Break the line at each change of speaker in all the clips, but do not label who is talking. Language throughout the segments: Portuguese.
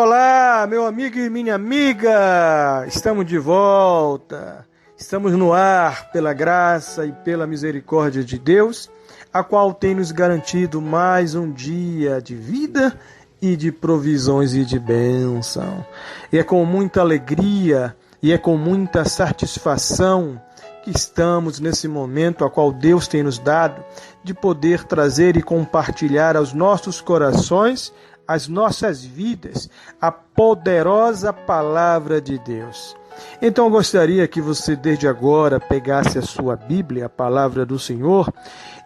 Olá, meu amigo e minha amiga! Estamos de volta. Estamos no ar pela graça e pela misericórdia de Deus, a qual tem nos garantido mais um dia de vida e de provisões e de bênção. E é com muita alegria e é com muita satisfação que estamos nesse momento a qual Deus tem nos dado de poder trazer e compartilhar aos nossos corações, as nossas vidas, a poderosa palavra de Deus. Então eu gostaria que você desde agora pegasse a sua Bíblia, a palavra do Senhor,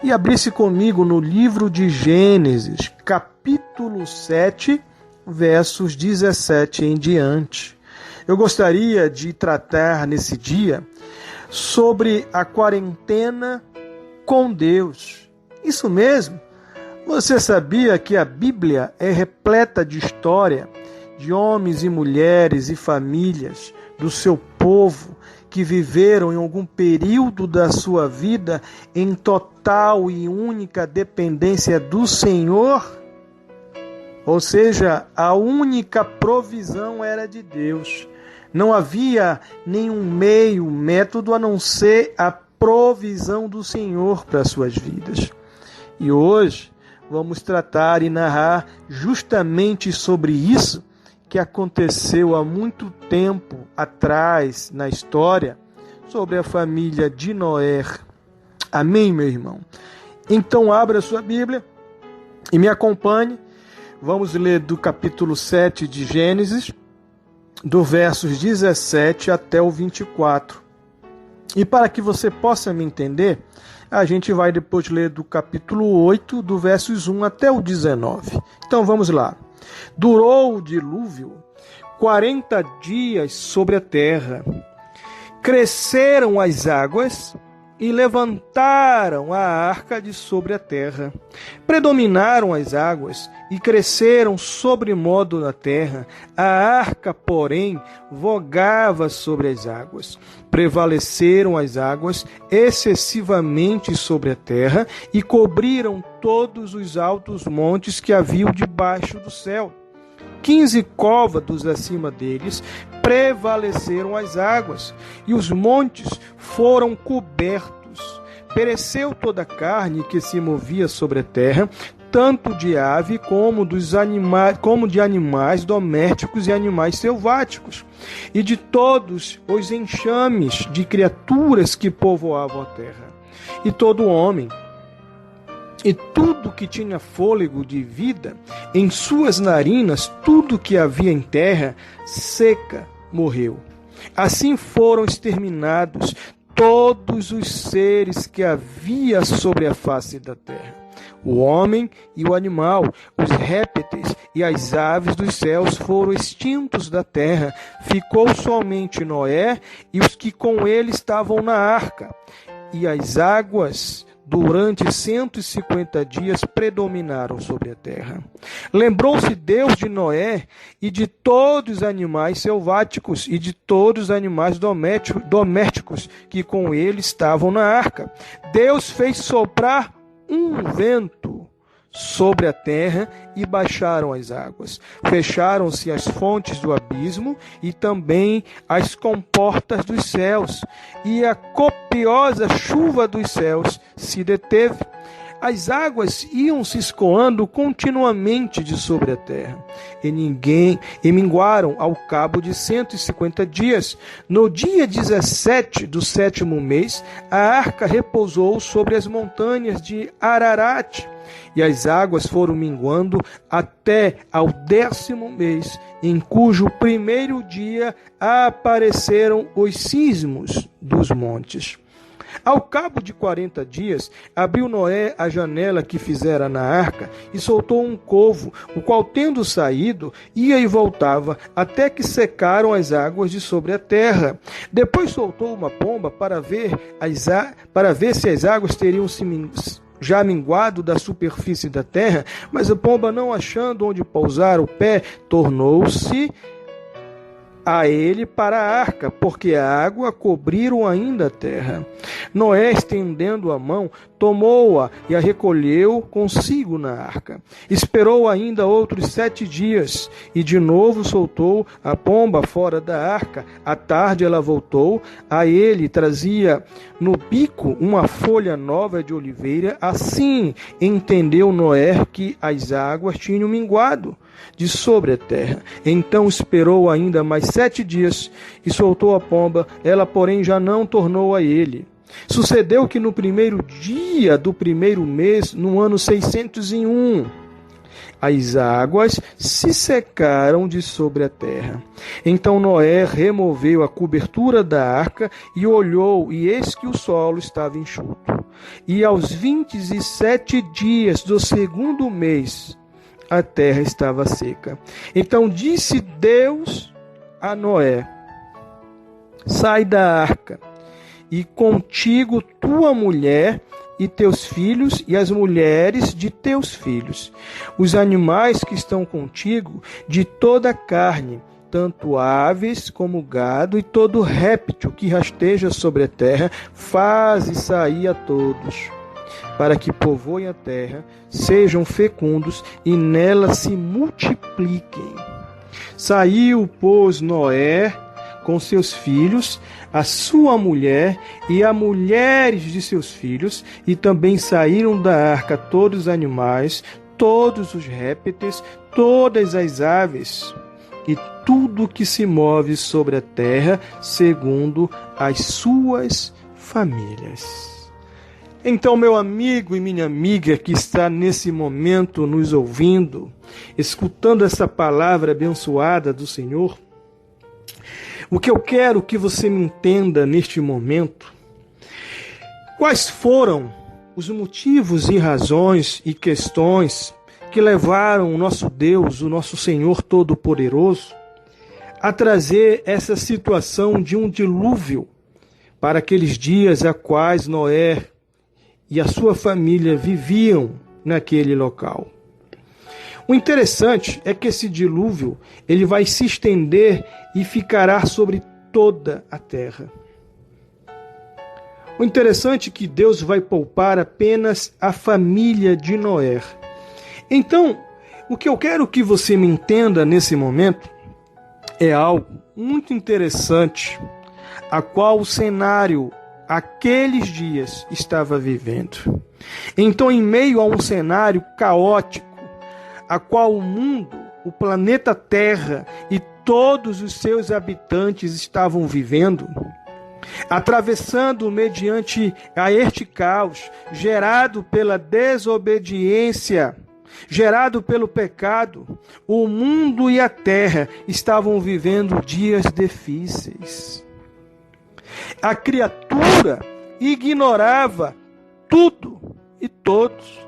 e abrisse comigo no livro de Gênesis, capítulo 7, versos 17 em diante. Eu gostaria de tratar nesse dia sobre a quarentena com Deus. Isso mesmo. Você sabia que a Bíblia é repleta de história de homens e mulheres e famílias do seu povo que viveram em algum período da sua vida em total e única dependência do Senhor? Ou seja, a única provisão era de Deus. Não havia nenhum método a não ser a provisão do Senhor para as suas vidas. E hoje vamos tratar e narrar justamente sobre isso que aconteceu há muito tempo atrás na história, sobre a família de Noé. Amém, meu irmão? Então abra sua Bíblia e me acompanhe. Vamos ler do capítulo 7 de Gênesis, do versos 17 até o 24. E para que você possa me entender, a gente vai depois ler do capítulo 8, do versos 1 até o 19. Então vamos lá. Durou o dilúvio 40 dias sobre a terra. Cresceram as águas e levantaram a arca de sobre a terra. Predominaram as águas e cresceram sobremodo na terra. A arca, porém, vogava sobre as águas. Prevaleceram as águas excessivamente sobre a terra e cobriram todos os altos montes que haviam debaixo do céu. 15 côvados acima deles prevaleceram as águas, e os montes foram cobertos. Pereceu toda a carne que se movia sobre a terra, tanto de ave como de animais domésticos e animais selváticos, e de todos os enxames de criaturas que povoavam a terra. E todo homem, e tudo que tinha fôlego de vida, em suas narinas, tudo que havia em terra seca, morreu. Assim foram exterminados todos os seres que havia sobre a face da terra. O homem e o animal, os répteis e as aves dos céus foram extintos da terra. Ficou somente Noé e os que com ele estavam na arca. E as águas durante 150 dias predominaram sobre a terra. Lembrou-se Deus de Noé e de todos os animais selváticos e de todos os animais domésticos que com ele estavam na arca. Deus fez soprar um vento sobre a terra e baixaram as águas. Fecharam-se as fontes do abismo e também as comportas dos céus, e a copiosa chuva dos céus se deteve. As águas iam se escoando continuamente de sobre a terra, e minguaram ao cabo de 150 dias. No dia 17 do 7º mês, a arca repousou sobre as montanhas de Ararat, e as águas foram minguando até ao 10º mês, em cujo primeiro dia apareceram os cismos dos montes. Ao cabo de 40 dias, abriu Noé a janela que fizera na arca e soltou um corvo, o qual, tendo saído, ia e voltava, até que secaram as águas de sobre a terra. Depois soltou uma pomba para ver se as águas teriam já minguado da superfície da terra, mas a pomba, não achando onde pousar o pé, tornou-se a ele para a arca, porque a água cobriram ainda a terra. Noé, estendendo a mão, tomou-a e a recolheu consigo na arca. Esperou ainda outros 7 dias, e de novo soltou a pomba fora da arca. À tarde ela voltou, a ele trazia no bico uma folha nova de oliveira. Assim entendeu Noé que as águas tinham minguado de sobre a terra. Então esperou ainda mais 7 dias e soltou a pomba. Ela, porém, já não tornou a ele. Sucedeu que no primeiro dia do primeiro mês, no ano 601, as águas se secaram de sobre a terra. Então Noé removeu a cobertura da arca e olhou, e eis que o solo estava enxuto. E aos 27 dias do segundo mês, a terra estava seca. Então disse Deus a Noé: sai da arca, e contigo tua mulher e teus filhos e as mulheres de teus filhos, os animais que estão contigo, de toda a carne, tanto aves como gado, e todo réptil que rasteja sobre a terra, faze sair a todos, para que povoem a terra, sejam fecundos e nela se multipliquem. Saiu, pois, Noé com seus filhos, a sua mulher e as mulheres de seus filhos, e também saíram da arca todos os animais, todos os répteis, todas as aves, e tudo que se move sobre a terra, segundo as suas famílias. Então, meu amigo e minha amiga que está nesse momento nos ouvindo, escutando essa palavra abençoada do Senhor, o que eu quero que você me entenda neste momento, quais foram os motivos e razões e questões que levaram o nosso Deus, o nosso Senhor Todo-Poderoso, a trazer essa situação de um dilúvio para aqueles dias a quais Noé e a sua família viviam naquele local. O interessante é que esse dilúvio ele vai se estender e ficará sobre toda a terra. O interessante é que Deus vai poupar apenas a família de Noé. Então, o que eu quero que você me entenda nesse momento é algo muito interessante, a qual o cenário aqueles dias estava vivendo. Então, em meio a um cenário caótico, a qual o mundo, o planeta Terra e todos os seus habitantes estavam vivendo, atravessando mediante a este caos, gerado pela desobediência, gerado pelo pecado, o mundo e a terra estavam vivendo dias difíceis. A criatura ignorava tudo e todos,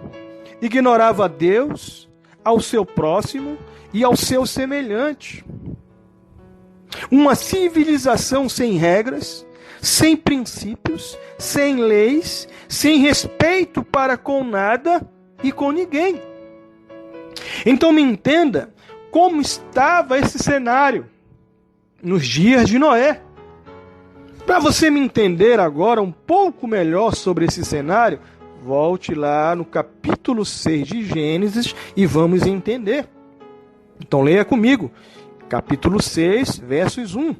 ignorava Deus, ao seu próximo e ao seu semelhante. Uma civilização sem regras, sem princípios, sem leis, sem respeito para com nada e com ninguém. Então me entenda como estava esse cenário nos dias de Noé. Para você me entender agora um pouco melhor sobre esse cenário, volte lá no capítulo 6 de Gênesis e vamos entender. Então leia comigo, capítulo 6, versos 1.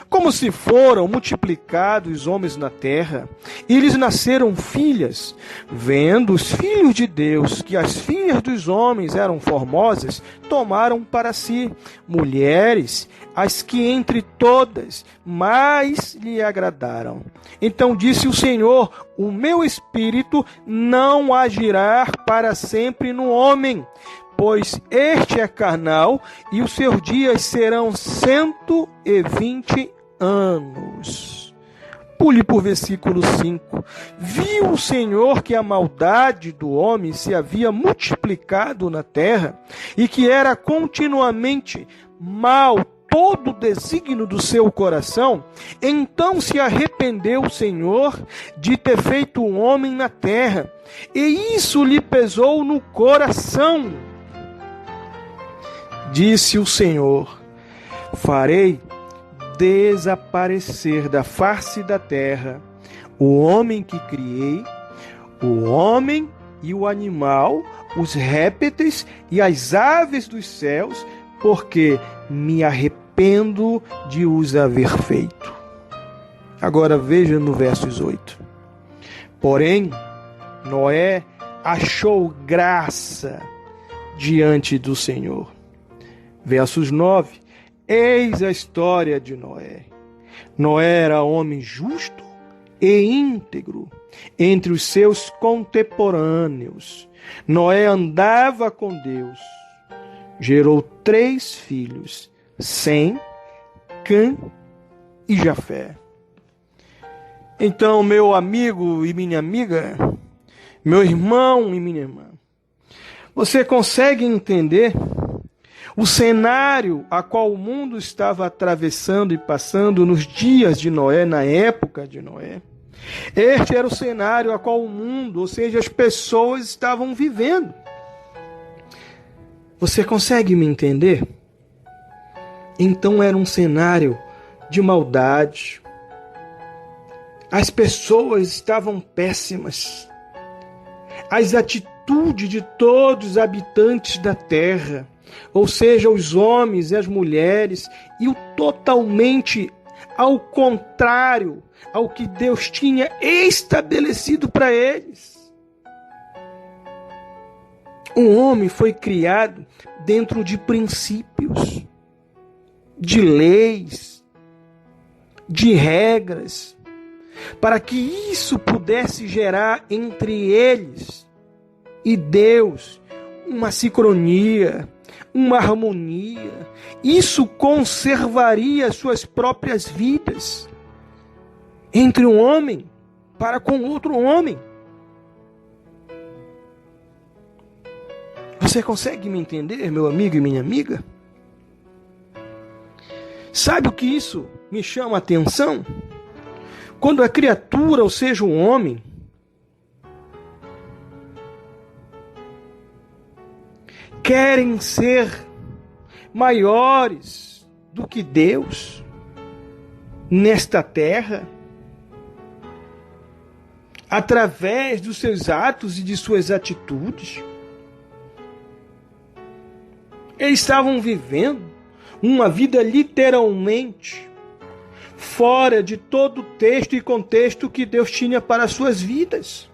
Como se foram multiplicados os homens na terra, e lhes nasceram filhas, vendo os filhos de Deus que as filhas dos homens eram formosas, tomaram para si mulheres, as que entre todas mais lhe agradaram. Então disse o Senhor: o meu espírito não agirá para sempre no homem, pois este é carnal, e os seus dias serão 120 anos. Pule por versículo 5. Viu o Senhor que a maldade do homem se havia multiplicado na terra, e que era continuamente mal todo o desígnio do seu coração. Então se arrependeu o Senhor de ter feito o homem na terra, e isso lhe pesou no coração. Disse o Senhor: farei desaparecer da face da terra o homem que criei, o homem e o animal, os répteis e as aves dos céus, porque me arrependo de os haver feito. Agora veja no versos 8. Porém, Noé achou graça diante do Senhor. Versos 9. Eis a história de Noé. Noé era homem justo e íntegro entre os seus contemporâneos. Noé andava com Deus. Gerou 3 filhos, Sem, Cã e Jafé. Então, meu amigo e minha amiga, meu irmão e minha irmã, você consegue entender o cenário a qual o mundo estava atravessando e passando nos dias de Noé, na época de Noé? Este era o cenário a qual o mundo, ou seja, as pessoas estavam vivendo. Você consegue me entender? Então era um cenário de maldade. As pessoas estavam péssimas. As atitudes de todos os habitantes da terra, ou seja, os homens e as mulheres, e o totalmente ao contrário ao que Deus tinha estabelecido para eles. O homem foi criado dentro de princípios, de leis, de regras, para que isso pudesse gerar entre eles e Deus uma sincronia, uma harmonia. Isso conservaria suas próprias vidas entre um homem para com outro homem. Você consegue me entender, meu amigo e minha amiga? Sabe o que isso me chama a atenção? Quando a criatura, ou seja, o homem, querem ser maiores do que Deus nesta terra, através dos seus atos e de suas atitudes. Eles estavam vivendo uma vida literalmente fora de todo o texto e contexto que Deus tinha para as suas vidas.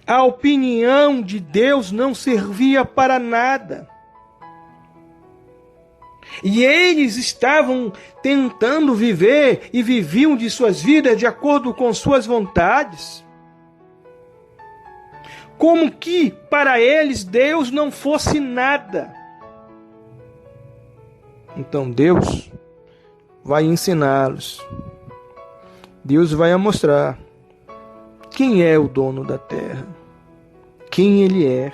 A opinião de Deus não servia para nada. E eles estavam tentando viver e viviam de suas vidas de acordo com suas vontades. Como que para eles Deus não fosse nada. Então Deus vai ensiná-los. Deus vai mostrar quem é o dono da terra, quem ele é.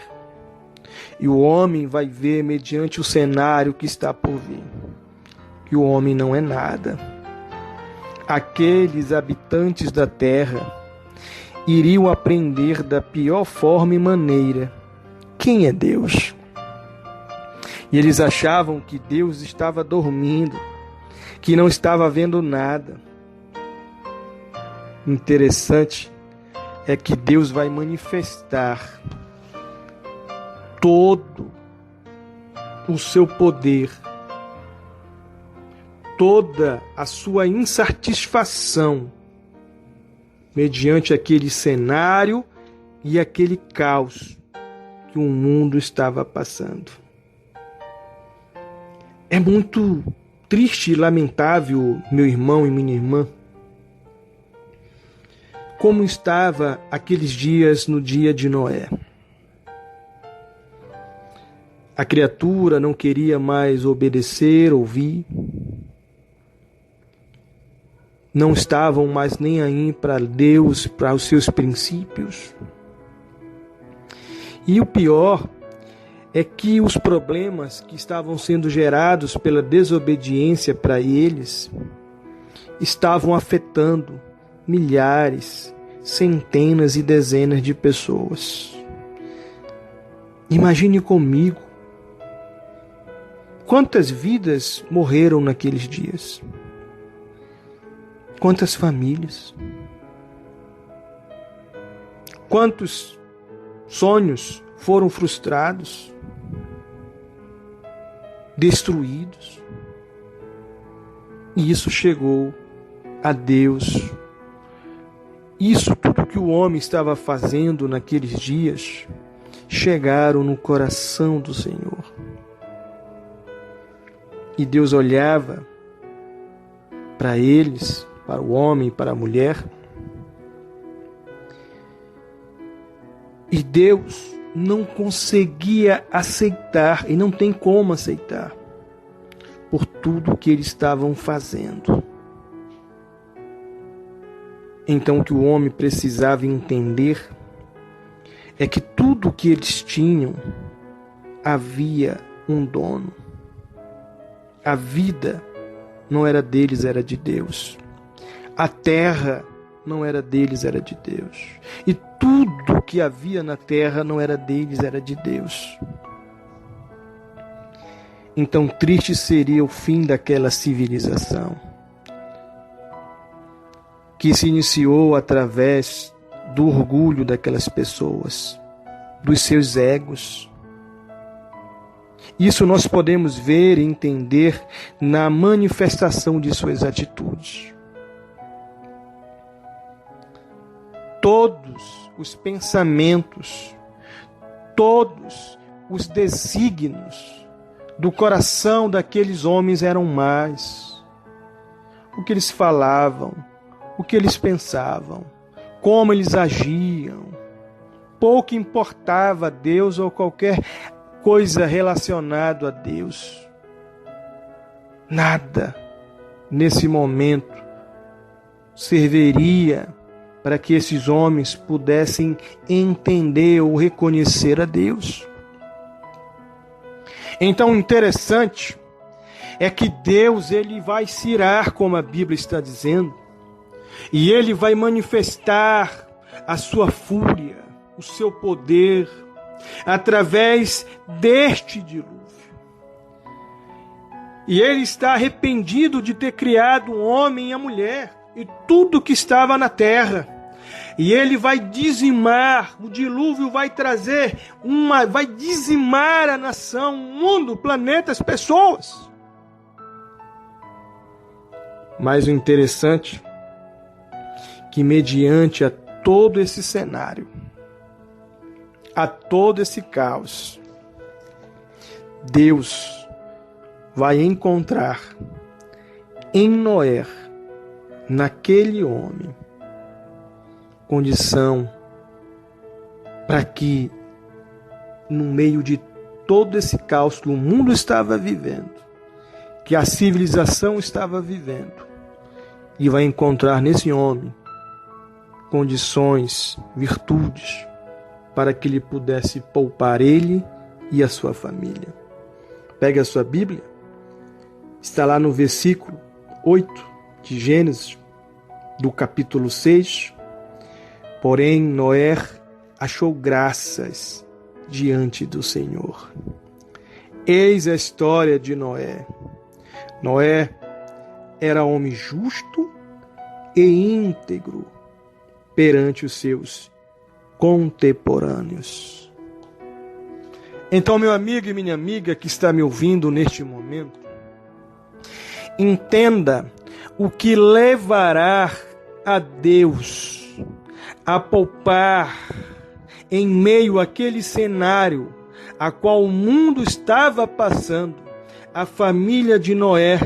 E o homem vai ver mediante o cenário que está por vir, que o homem não é nada. Aqueles habitantes da terra iriam aprender da pior forma e maneira quem é Deus. E eles achavam que Deus estava dormindo, que não estava vendo nada. Interessante é que Deus vai manifestar todo o seu poder, toda a sua insatisfação, mediante aquele cenário e aquele caos que o mundo estava passando. É muito triste e lamentável, meu irmão e minha irmã, como estava aqueles dias no dia de Noé. A criatura não queria mais obedecer, ouvir. Não estavam mais nem aí para Deus, para os seus princípios. E o pior é que os problemas que estavam sendo gerados pela desobediência para eles estavam afetando milhares, centenas e dezenas de pessoas. Imagine comigo quantas vidas morreram naqueles dias. Quantas famílias. Quantos sonhos foram frustrados, destruídos? E isso chegou a Deus. Isso tudo que o homem estava fazendo naqueles dias, chegaram no coração do Senhor. E Deus olhava para eles, para o homem, para a mulher, e Deus não conseguia aceitar, e não tem como aceitar, por tudo que eles estavam fazendo. Então o que o homem precisava entender é que tudo que eles tinham havia um dono. A vida não era deles, era de Deus. A terra não era deles, era de Deus. E tudo que havia na terra não era deles, era de Deus. Então triste seria o fim daquela civilização, que se iniciou através do orgulho daquelas pessoas, dos seus egos. Isso nós podemos ver e entender na manifestação de suas atitudes. Todos os pensamentos, todos os desígnios do coração daqueles homens eram más. O que eles falavam, o que eles pensavam, como eles agiam. Pouco importava a Deus ou qualquer coisa relacionada a Deus. Nada nesse momento serviria para que esses homens pudessem entender ou reconhecer a Deus. Então, o interessante é que Deus, ele vai se irar, como a Bíblia está dizendo, e ele vai manifestar a sua fúria, o seu poder, através deste dilúvio. E ele está arrependido de ter criado o homem e a mulher e tudo que estava na terra. E ele vai dizimar, o dilúvio vai trazer vai dizimar a nação, o mundo, o planeta, as pessoas. Mas o interessante é que mediante a todo esse cenário, a todo esse caos, Deus vai encontrar em Noé, naquele homem, condição para que, no meio de todo esse caos que o mundo estava vivendo, que a civilização estava vivendo, e vai encontrar nesse homem condições, virtudes, para que ele pudesse poupar ele e a sua família. Pegue a sua Bíblia, está lá no versículo 8 de Gênesis, do capítulo 6. Porém, Noé achou graças diante do Senhor. Eis a história de Noé. Noé era homem justo e íntegro perante os seus contemporâneos. Então, meu amigo e minha amiga que está me ouvindo neste momento, entenda o que levará a Deus a poupar em meio àquele cenário a qual o mundo estava passando, a família de Noé,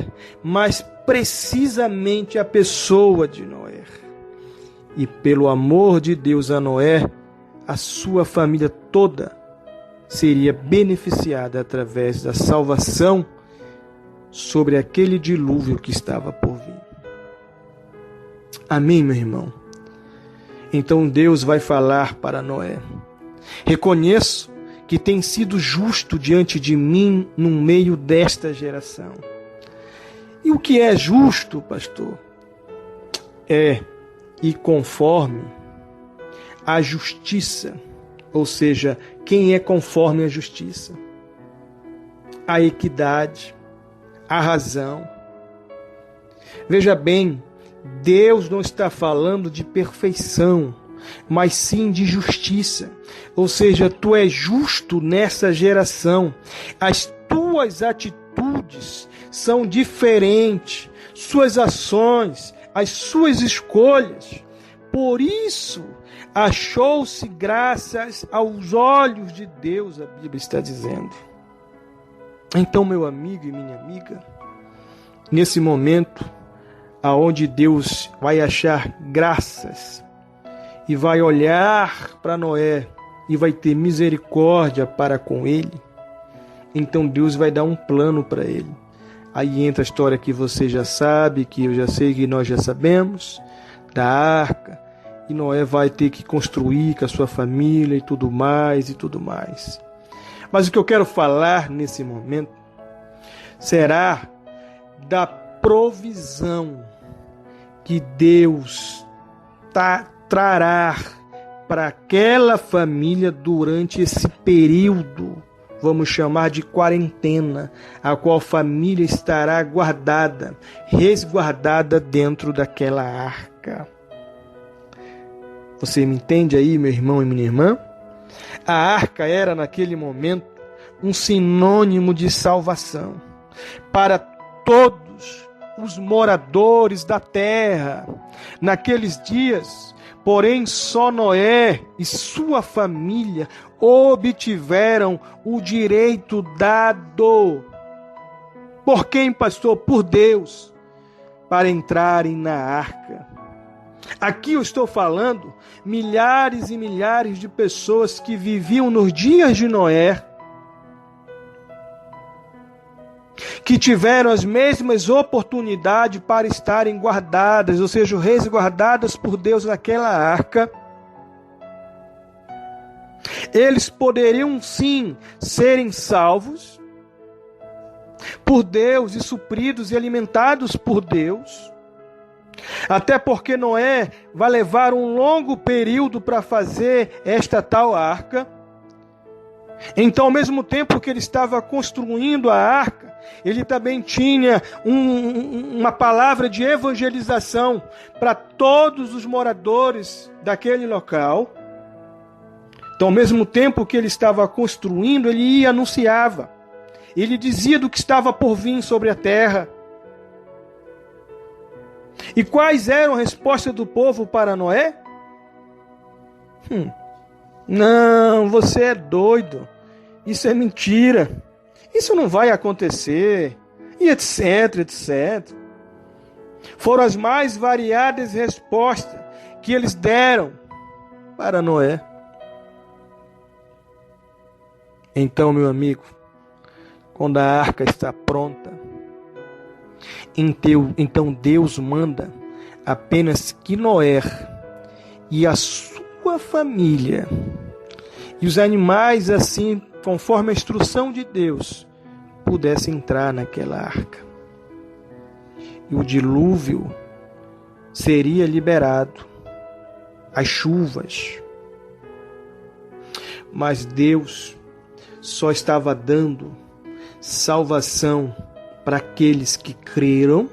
mas precisamente a pessoa de Noé. E pelo amor de Deus a Noé, a sua família toda seria beneficiada através da salvação sobre aquele dilúvio que estava por vir. Amém, meu irmão? Então Deus vai falar para Noé: reconheço que tem sido justo diante de mim no meio desta geração. E o que é justo, pastor? É ir conforme a justiça, ou seja, quem é conforme a justiça, a equidade, a razão. Veja bem, Deus não está falando de perfeição, mas sim de justiça. Ou seja, tu és justo nessa geração. As tuas atitudes são diferentes, suas ações, as suas escolhas. Por isso, achou-se graças aos olhos de Deus, a Bíblia está dizendo. Então, meu amigo e minha amiga, nesse momento, aonde Deus vai achar graças e vai olhar para Noé e vai ter misericórdia para com ele, então Deus vai dar um plano para ele. Aí entra a história que você já sabe, que eu já sei, que nós já sabemos, da arca, e Noé vai ter que construir com a sua família e tudo mais e tudo mais. Mas o que eu quero falar nesse momento será da provisão que Deus trará para aquela família durante esse período, vamos chamar de quarentena, a qual a família estará guardada, resguardada dentro daquela arca. Você me entende aí, meu irmão e minha irmã? A arca era, naquele momento, um sinônimo de salvação para todos os moradores da terra. Naqueles dias, porém, só Noé e sua família obtiveram o direito dado. Por quem, pastor? Por Deus, para entrarem na arca. Aqui eu estou falando milhares e milhares de pessoas que viviam nos dias de Noé, que tiveram as mesmas oportunidades para estarem guardadas, ou seja, resguardadas por Deus naquela arca. Eles poderiam sim serem salvos por Deus e supridos e alimentados por Deus. Até porque Noé vai levar um longo período para fazer esta tal arca. Então, ao mesmo tempo que ele estava construindo a arca, ele também tinha uma palavra de evangelização para todos os moradores daquele local. Então, ao mesmo tempo que ele estava construindo, ele anunciava. Ele dizia do que estava por vir sobre a terra. E quais eram a resposta do povo para Noé? Não, você é doido. Isso é mentira. Isso não vai acontecer. E etc, etc. Foram as mais variadas respostas que eles deram para Noé. Então, meu amigo, quando a arca está pronta, então Deus manda apenas que Noé e a sua família e os animais, assim, conforme a instrução de Deus, pudessem entrar naquela arca. E o dilúvio seria liberado, as chuvas. Mas Deus só estava dando salvação para aqueles que creram,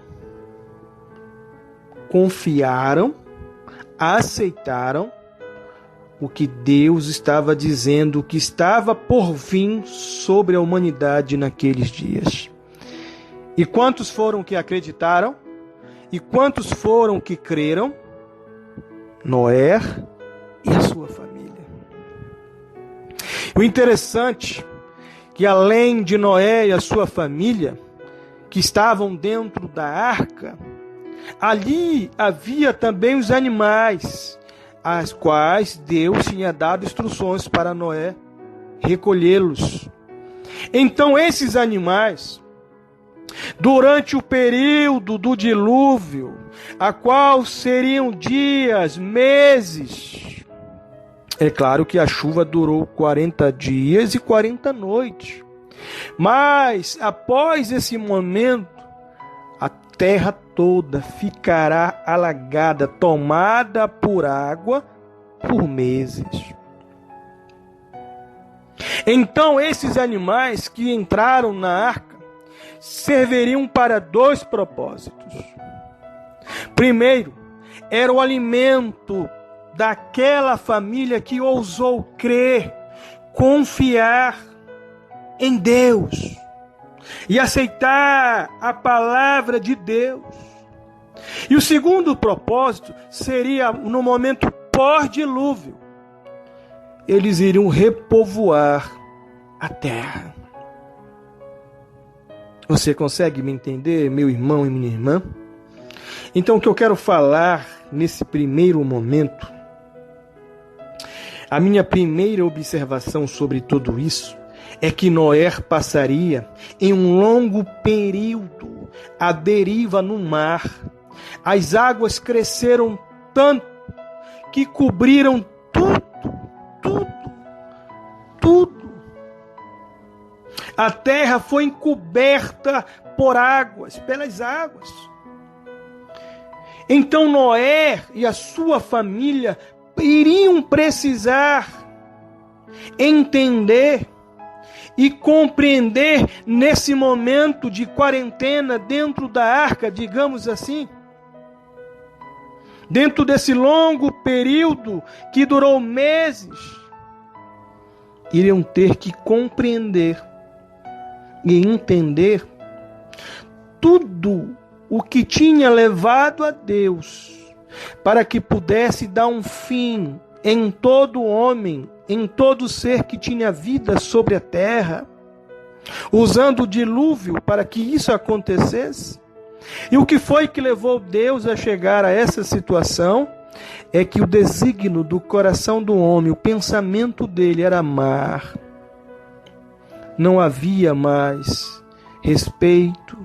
confiaram, aceitaram o que Deus estava dizendo, o que estava por vir sobre a humanidade naqueles dias. E quantos foram que acreditaram? E quantos foram que creram? Noé e a sua família. O interessante é que além de Noé e a sua família, que estavam dentro da arca, ali havia também os animais, as quais Deus tinha dado instruções para Noé recolhê-los. Então esses animais, durante o período do dilúvio, a qual seriam dias, meses, é claro que a chuva durou 40 dias e 40 noites. Mas, após esse momento, a terra toda ficará alagada, tomada por água por meses. Então, esses animais que entraram na arca serviriam para dois propósitos. Primeiro, era o alimento daquela família que ousou crer, confiar em Deus e aceitar a palavra de Deus. E o segundo propósito seria no momento pós-dilúvio. Eles iriam repovoar a terra. Você consegue me entender, meu irmão e minha irmã? Então, o que eu quero falar nesse primeiro momento, a minha primeira observação sobre tudo isso, é que Noé passaria em um longo período à deriva no mar. As águas cresceram tanto que cobriram tudo. A terra foi encoberta por águas, pelas águas. Então Noé e a sua família iriam precisar entender e compreender nesse momento de quarentena dentro da arca, digamos assim, dentro desse longo período que durou meses, iriam ter que compreender e entender tudo o que tinha levado a Deus para que pudesse dar um fim em todo homem, em todo ser que tinha vida sobre a terra, usando o dilúvio para que isso acontecesse. E o que foi que levou Deus a chegar a essa situação? É que o desígnio do coração do homem, o pensamento dele era amar. Não havia mais respeito,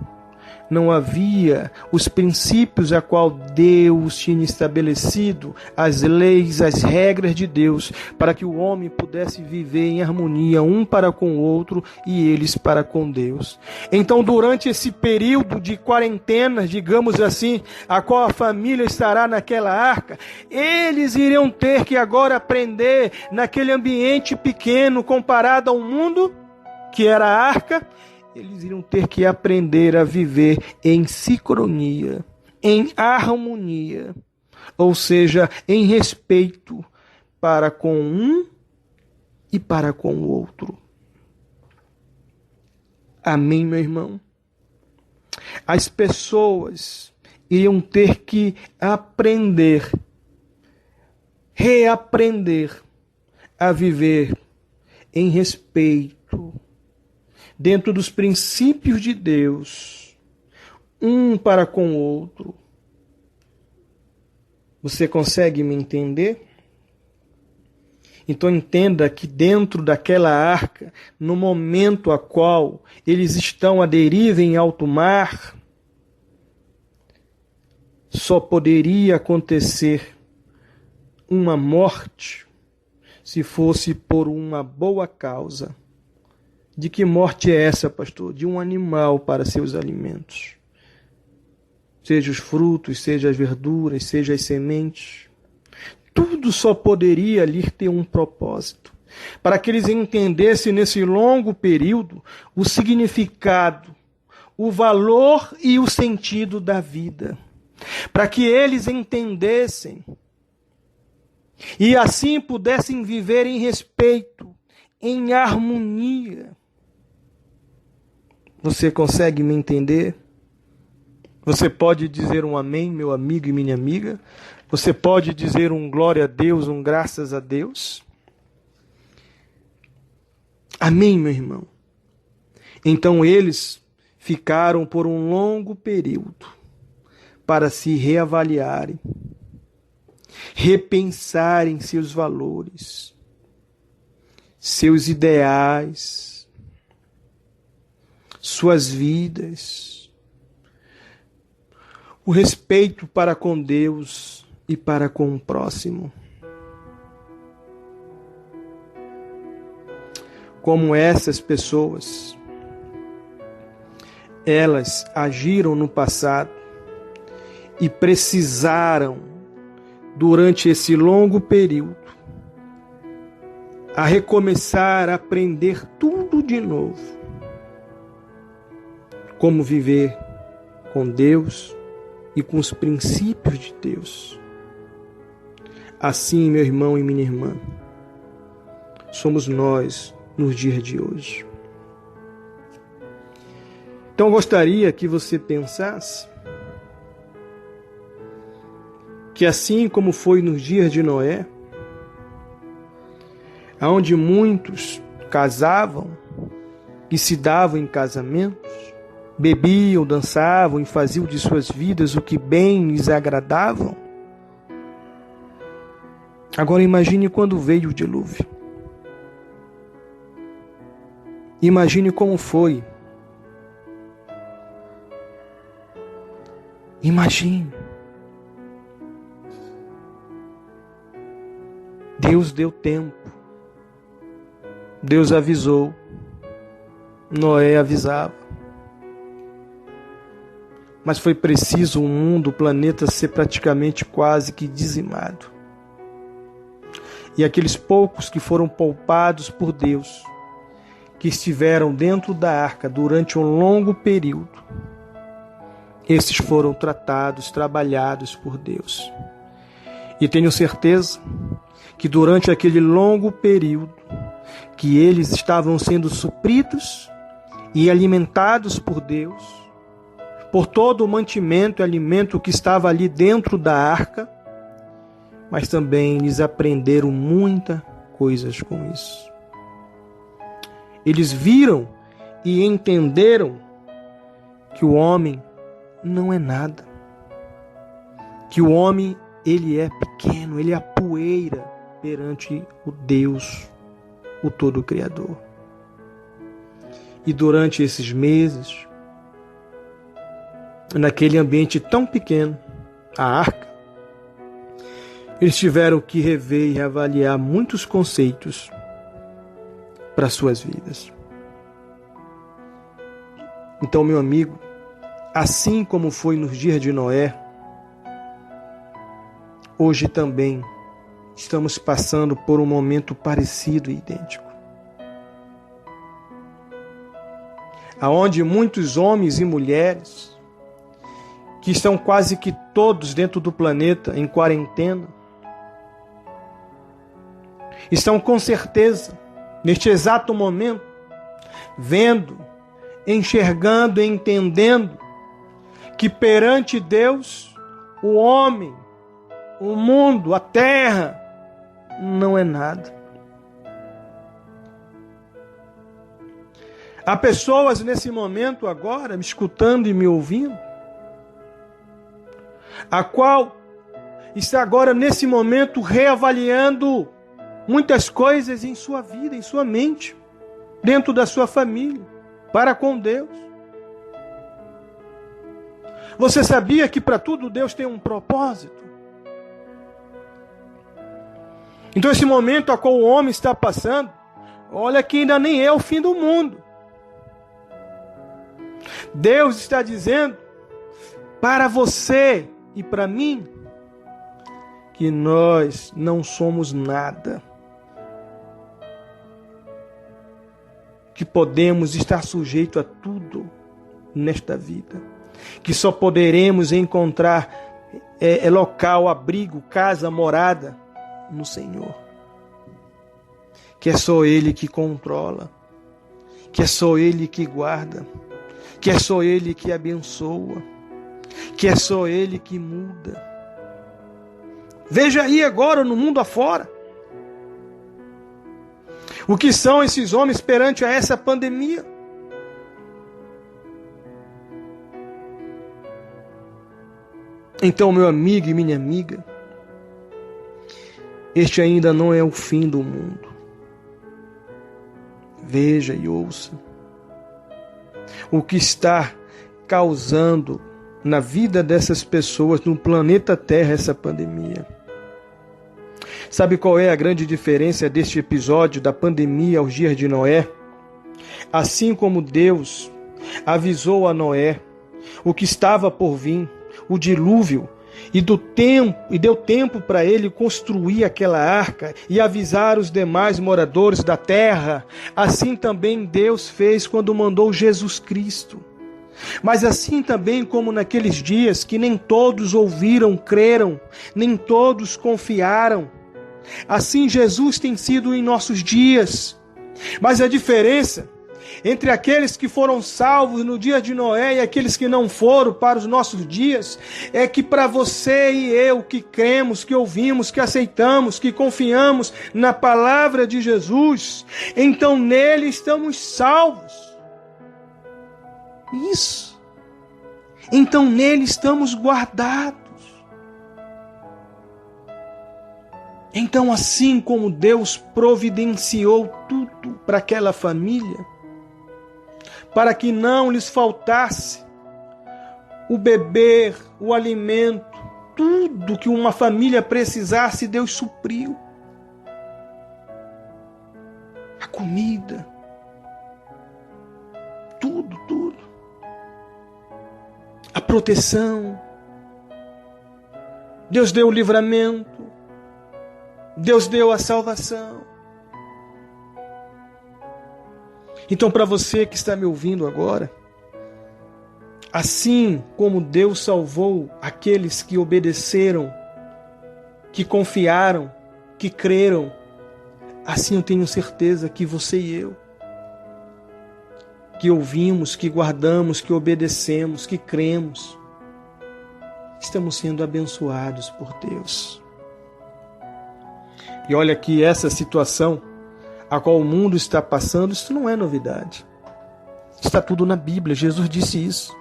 não havia os princípios a qual Deus tinha estabelecido, as leis, as regras de Deus, para que o homem pudesse viver em harmonia um para com o outro e eles para com Deus. Então, durante esse período de quarentena, digamos assim, a qual a família estará naquela arca, eles iriam ter que agora aprender naquele ambiente pequeno comparado ao mundo, que era a arca. Eles iriam ter que aprender a viver em sincronia, em harmonia, ou seja, em respeito para com um e para com o outro. Amém, meu irmão? As pessoas iriam ter que aprender, reaprender a viver em respeito, dentro dos princípios de Deus, um para com o outro. Você consegue me entender? Então entenda que dentro daquela arca, no momento a qual eles estão à deriva em alto mar, só poderia acontecer uma morte se fosse por uma boa causa. De que morte é essa, pastor? De um animal para seus alimentos. Seja os frutos, seja as verduras, seja as sementes. Tudo só poderia ali ter um propósito. Para que eles entendessem nesse longo período o significado, o valor e o sentido da vida. Para que eles entendessem e assim pudessem viver em respeito, em harmonia. Você consegue me entender? Você pode dizer um amém, meu amigo e minha amiga? Você pode dizer um glória a Deus, um graças a Deus? Amém, meu irmão? Então eles ficaram por um longo período para se reavaliarem, repensarem seus valores, seus ideais, suas vidas, o respeito para com Deus e para com o próximo. Como essas pessoas, elas agiram no passado e precisaram, durante esse longo período, a recomeçar a aprender tudo de novo. Como viver com Deus e com os princípios de Deus. Assim, meu irmão e minha irmã, somos nós nos dias de hoje. Então, eu gostaria que você pensasse que assim como foi nos dias de Noé, onde muitos casavam e se davam em casamentos, bebiam, dançavam e faziam de suas vidas o que bem lhes agradavam. Agora imagine quando veio o dilúvio. Imagine como foi. Imagine. Deus deu tempo. Deus avisou. Noé avisava. Mas foi preciso o mundo, o planeta ser praticamente quase que dizimado. E aqueles poucos que foram poupados por Deus, que estiveram dentro da arca durante um longo período, esses foram tratados, trabalhados por Deus. E tenho certeza que durante aquele longo período, que eles estavam sendo supridos e alimentados por Deus, por todo o mantimento e alimento que estava ali dentro da arca, mas também eles aprenderam muitas coisas com isso. Eles viram e entenderam que o homem não é nada, que o homem ele é pequeno, ele é a poeira perante o Deus, o Todo-Criador. E durante esses meses, naquele ambiente tão pequeno, a arca, eles tiveram que rever e reavaliar muitos conceitos para suas vidas. Então, meu amigo, assim como foi nos dias de Noé, hoje também estamos passando por um momento parecido e idêntico. Aonde muitos homens e mulheres, que estão quase que todos dentro do planeta em quarentena, estão com certeza, neste exato momento, vendo, enxergando e entendendo que perante Deus, o homem, o mundo, a terra, não é nada. Há pessoas nesse momento agora, me escutando e me ouvindo, a qual está agora nesse momento reavaliando muitas coisas em sua vida, em sua mente, dentro da sua família, para com Deus. Você sabia que para tudo Deus tem um propósito? Então esse momento a qual o homem está passando, olha que ainda nem é o fim do mundo. Deus está dizendo para você e para mim que nós não somos nada, que podemos estar sujeito a tudo nesta vida, que só poderemos encontrar local, abrigo, casa, morada no Senhor, que é só Ele que controla, que é só Ele que guarda, que é só Ele que abençoa, que é só Ele que muda. Veja aí agora no mundo afora, o que são esses homens perante a essa pandemia? Então, meu amigo e minha amiga, este ainda não é o fim do mundo. Veja e ouça o que está causando na vida dessas pessoas, no planeta Terra, essa pandemia. Sabe qual é a grande diferença deste episódio da pandemia aos dias de Noé? Assim como Deus avisou a Noé o que estava por vir, o dilúvio, e deu tempo para ele construir aquela arca e avisar os demais moradores da terra, assim também Deus fez quando mandou Jesus Cristo Mas assim também como naqueles dias que nem todos ouviram, creram, nem todos confiaram, assim Jesus tem sido em nossos dias. Mas a diferença entre aqueles que foram salvos no dia de Noé e aqueles que não foram para os nossos dias, é que para você e eu que cremos, que ouvimos, que aceitamos, que confiamos na palavra de Jesus, então nele estamos salvos. Isso. Então nele estamos guardados. Então, assim como Deus providenciou tudo para aquela família, para que não lhes faltasse o beber, o alimento, tudo que uma família precisasse, Deus supriu. A comida, tudo. A proteção. Deus deu o livramento. Deus deu a salvação. Então, para você que está me ouvindo agora, assim como Deus salvou aqueles que obedeceram, que confiaram, que creram, assim eu tenho certeza que você e eu, que ouvimos, que guardamos, que obedecemos, que cremos, estamos sendo abençoados por Deus. E olha que essa situação a qual o mundo está passando, isso não é novidade. Está tudo na Bíblia. Jesus disse isso.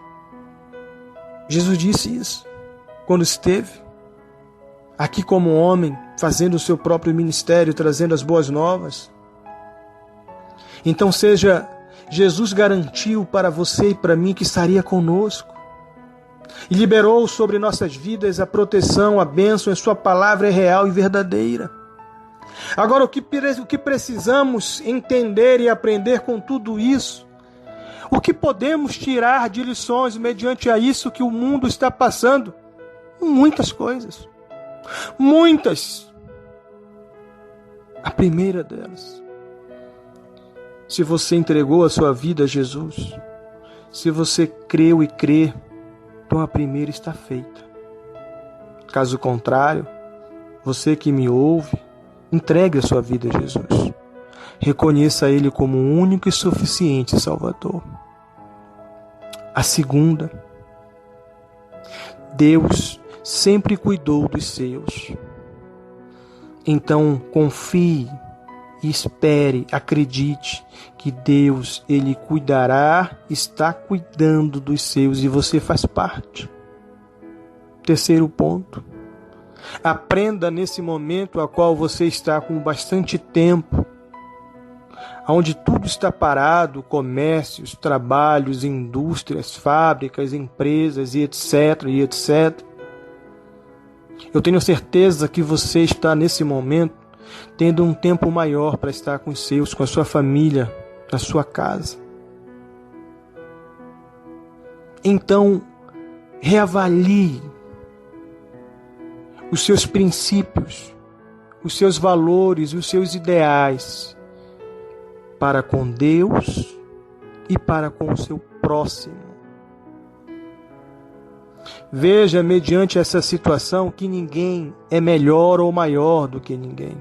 Jesus disse isso quando esteve aqui como homem, fazendo o seu próprio ministério, trazendo as boas novas. Então Jesus garantiu para você e para mim que estaria conosco. E liberou sobre nossas vidas a proteção, a bênção, a sua palavra é real e verdadeira. Agora, o que precisamos entender e aprender com tudo isso? O que podemos tirar de lições mediante a isso que o mundo está passando? Muitas coisas. Muitas. A primeira delas. Se você entregou a sua vida a Jesus, se você creu e crê, então a primeira está feita. Caso contrário, você que me ouve, entregue a sua vida a Jesus. Reconheça Ele como o único e suficiente Salvador. A segunda, Deus sempre cuidou dos seus. Então confie, espere, acredite que Deus, Ele cuidará, está cuidando dos seus e você faz parte. Terceiro ponto. Aprenda nesse momento a qual você está com bastante tempo, onde tudo está parado, comércios, trabalhos, indústrias, fábricas, empresas e etc. Eu tenho certeza que você está nesse momento tendo um tempo maior para estar com os seus, com a sua família, na sua casa. Então, reavalie os seus princípios, os seus valores, os seus ideais para com Deus e para com o seu próximo. Veja, mediante essa situação, que ninguém é melhor ou maior do que ninguém.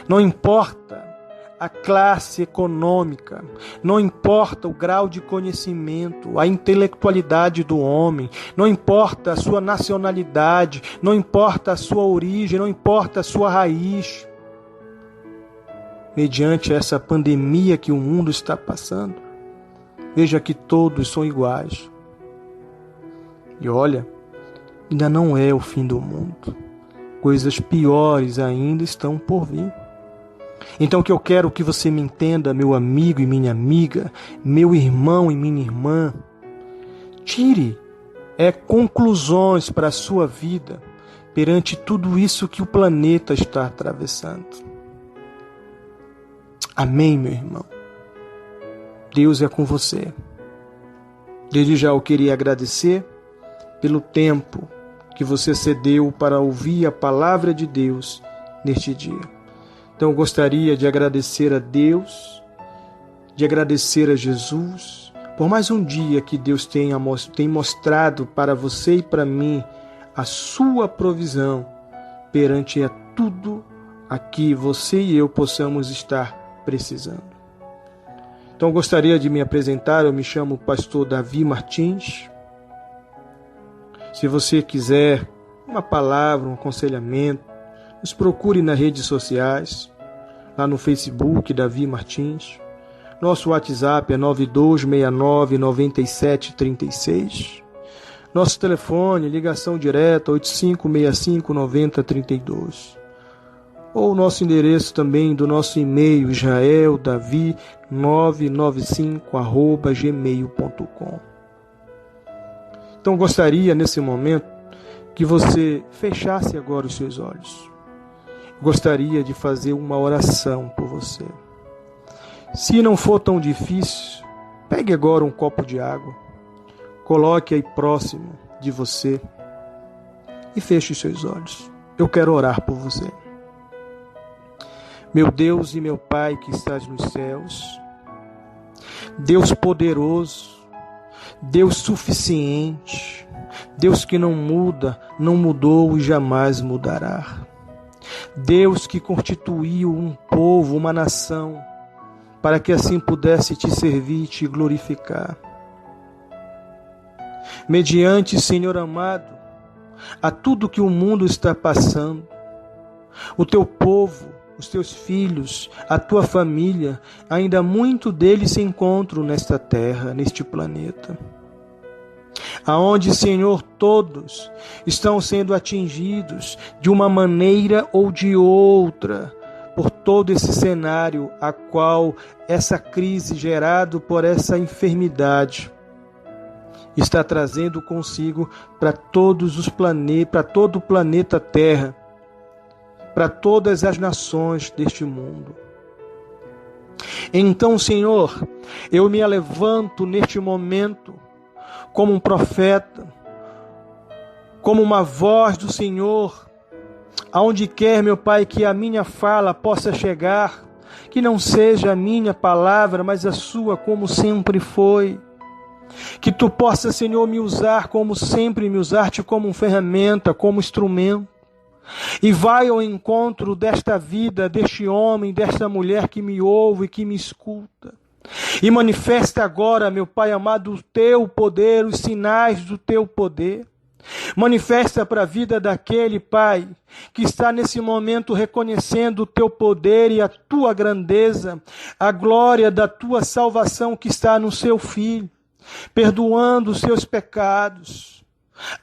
Não importa a classe econômica, não importa o grau de conhecimento, a intelectualidade do homem, não importa a sua nacionalidade, não importa a sua origem, não importa a sua raiz. Mediante essa pandemia que o mundo está passando, veja que todos são iguais. E olha, ainda não é o fim do mundo. Coisas piores ainda estão por vir. Então o que eu quero que você me entenda, meu amigo e minha amiga, meu irmão e minha irmã, tire conclusões para a sua vida perante tudo isso que o planeta está atravessando. Amém, meu irmão? Deus é com você. Desde já eu queria agradecer pelo tempo que você cedeu para ouvir a palavra de Deus neste dia. Então eu gostaria de agradecer a Deus, de agradecer a Jesus, por mais um dia que Deus tem mostrado para você e para mim a sua provisão perante a tudo a que você e eu possamos estar precisando. Então eu gostaria de me apresentar, eu me chamo pastor Davi Martins. Se você quiser uma palavra, um aconselhamento, nos procure nas redes sociais, lá no Facebook, Davi Martins. Nosso WhatsApp é 9269-9736. Nosso telefone, ligação direta, 8565-9032. Ou nosso endereço também do nosso e-mail, israeldavi995@gmail.com. Então gostaria nesse momento que você fechasse agora os seus olhos. Gostaria de fazer uma oração por você. Se não for tão difícil, pegue agora um copo de água, coloque aí próximo de você e feche os seus olhos. Eu quero orar por você. Meu Deus e meu Pai que estás nos céus, Deus poderoso, Deus suficiente, Deus que não muda, não mudou e jamais mudará. Deus que constituiu um povo, uma nação, para que assim pudesse te servir e te glorificar. Mediante, Senhor amado, a tudo que o mundo está passando, o teu povo, os teus filhos, a tua família, ainda muito deles se encontram nesta terra, neste planeta. Aonde, Senhor, todos estão sendo atingidos de uma maneira ou de outra por todo esse cenário a qual essa crise gerada por essa enfermidade está trazendo consigo para todos os planetas, para todo o planeta Terra, para todas as nações deste mundo. Então, Senhor, eu me levanto neste momento como um profeta, como uma voz do Senhor, aonde quer, meu Pai, que a minha fala possa chegar, que não seja a minha palavra, mas a sua, como sempre foi. Que tu possa, Senhor, me usar como sempre me usaste, como ferramenta, como instrumento. E vai ao encontro desta vida, deste homem, desta mulher que me ouve, que me escuta. E manifesta agora, meu Pai amado, o teu poder, os sinais do teu poder. Manifesta para a vida daquele, Pai, que está nesse momento reconhecendo o teu poder e a tua grandeza, a glória da tua salvação que está no seu Filho, perdoando os seus pecados,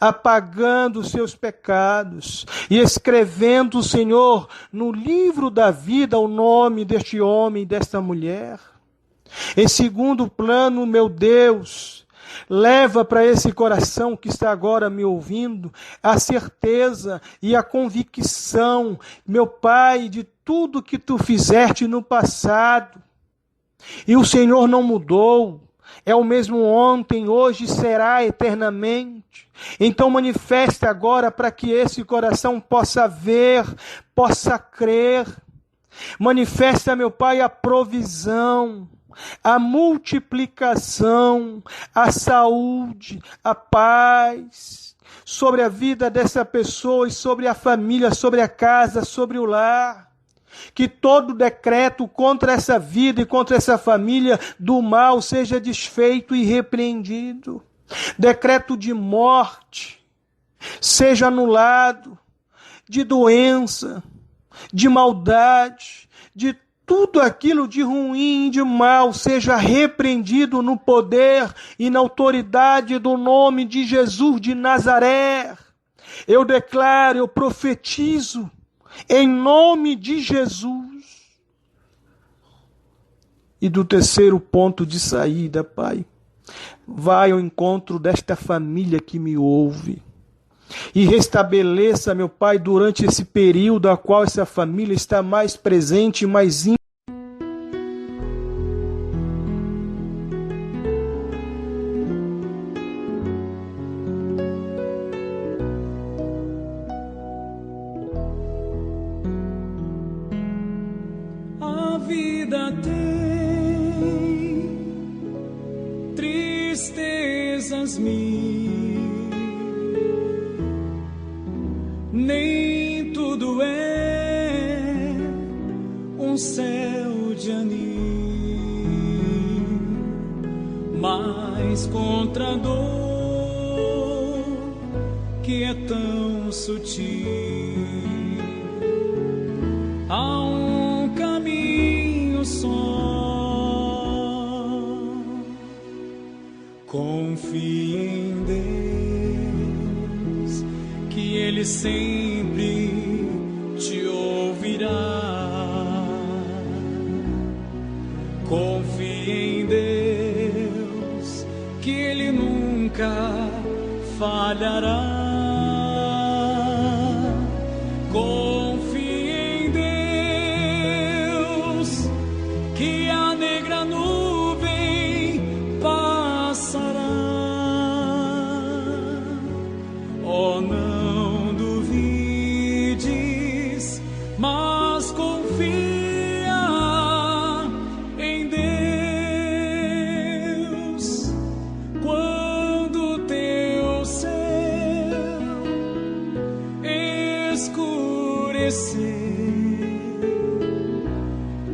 apagando os seus pecados e escrevendo, Senhor, no livro da vida o nome deste homem e desta mulher. Em segundo plano, meu Deus, leva para esse coração que está agora me ouvindo a certeza e a convicção, meu Pai, de tudo que tu fizeste no passado. E o Senhor não mudou. É o mesmo ontem, hoje e será eternamente. Então manifesta agora para que esse coração possa ver, possa crer. Manifesta, meu Pai, a provisão, a multiplicação, a saúde, a paz sobre a vida dessa pessoa e sobre a família, sobre a casa, sobre o lar. Que todo decreto contra essa vida e contra essa família do mal seja desfeito e repreendido. Decreto de morte seja anulado, de doença, de maldade, de tudo aquilo de ruim e de mal seja repreendido no poder e na autoridade do nome de Jesus de Nazaré. Eu declaro, eu profetizo, em nome de Jesus. E do terceiro ponto de saída, Pai, vai ao encontro desta família que me ouve. E restabeleça, meu Pai, durante esse período a qual essa família está mais presente, mais íntima.
A vida tem esqueças-me, nem tudo é um céu de anil, mas contra a dor que é tão sutil, há um caminho só. Confie em Deus, que Ele sempre te ouvirá. Confie em Deus, que Ele nunca falhará. Confie em Deus, que a negra nuvem passará. Oh, não duvides, mas confia em Deus. Quando teu céu escurecer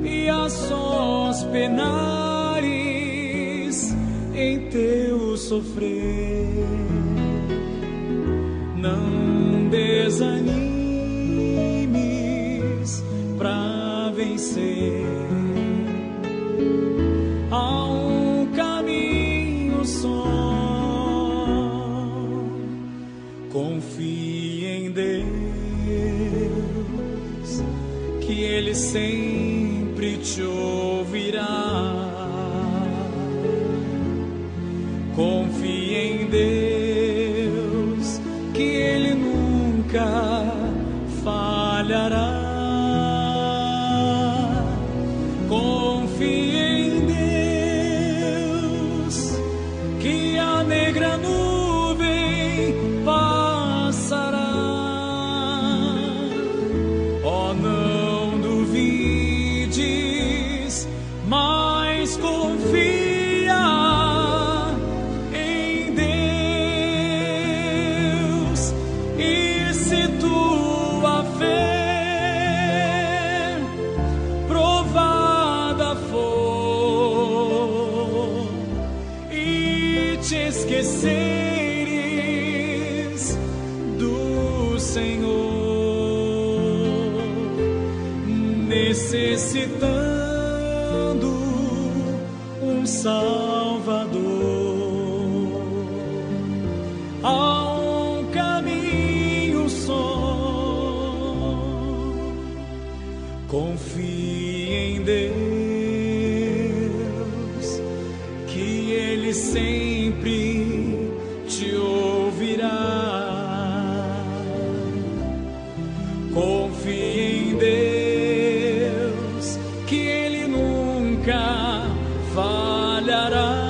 e a sós penares em teu sofrer, não desanimes pra vencer. Há um caminho só. Confie em Deus, que Ele sempre te ouvirá. Confie em Deus, que Ele nunca falhará. Confie em Deus, que a negra nuvem passará. Oh, não duvides, mas confia em Deus. E se tua fé provada for e te esqueceres do Senhor, necessitando um Salvador, há um caminho só. Confie em Deus, que Ele sempre te ouvirá. Confie em Deus, que Ele nunca falhará.